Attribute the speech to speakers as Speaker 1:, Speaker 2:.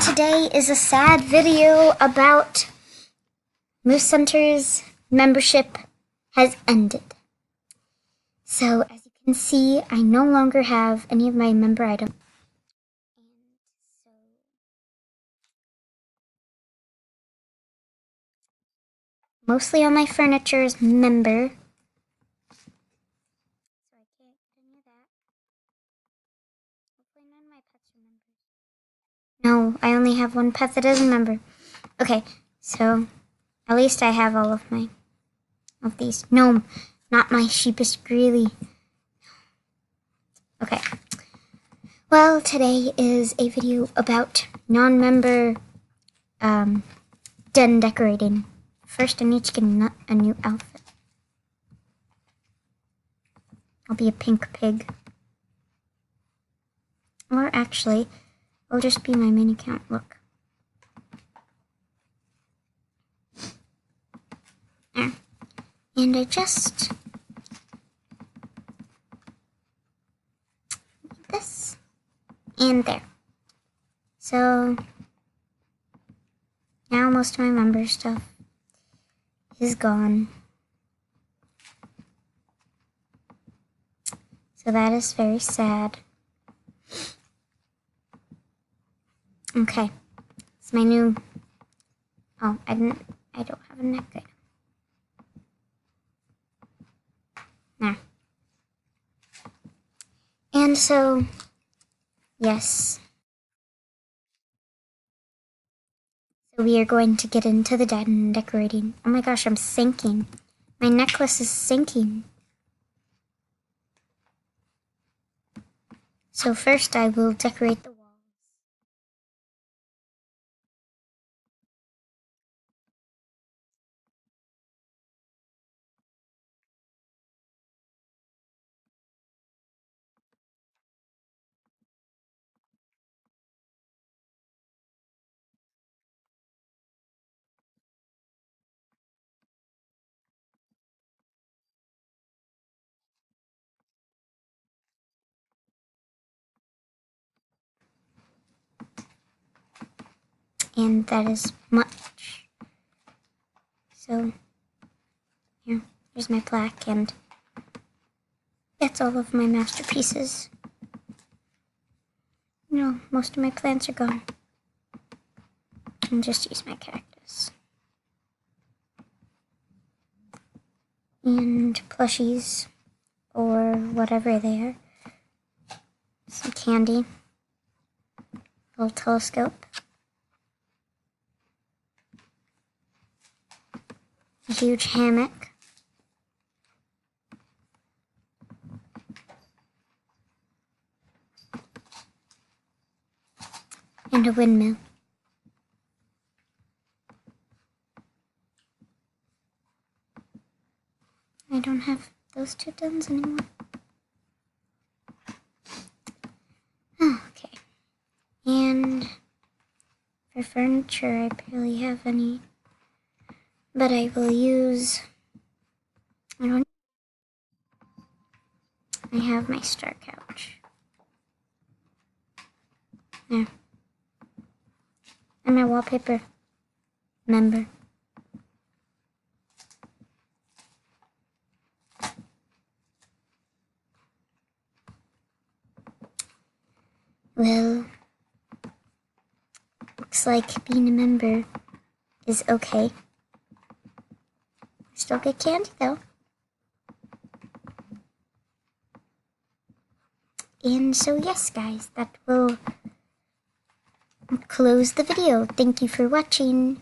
Speaker 1: today is a sad video about Moose Center's membership has ended. So, as you can see, I no longer have any of my member items. Mostly all my furniture is member. So I can't get any of that. Hopefully none of my pets are members. No, I only have one pet that is a member. Okay, so at least I have all of these. No, not my sheepish Greeley. Okay. Well, today is a video about non-member den decorating. First, I need to get a new outfit. I'll be a pink pig. Or actually, I'll just be my main account. Look. There. And I just need this. And there. So now most of my member stuff is gone. So that is very sad. Okay. It's my new... Oh, I don't have a neck item. There. And so, yes. So we are going to get into the den decorating. Oh my gosh, I'm sinking. My necklace is sinking. So first I will decorate the walls. And that is much. So, here's my plaque, and that's all of my masterpieces. No, most of my plants are gone. I'll just use my cactus. And plushies, or whatever they are. Some candy. A little telescope. A huge hammock. And a windmill. I don't have those two dens anymore. Oh, okay. And for furniture, I barely have any. But I will use... I have my star couch. There. And my wallpaper. Member. Well, looks like being a member is okay. I still get candy though. And so yes guys, that will close the video. Thank you for watching.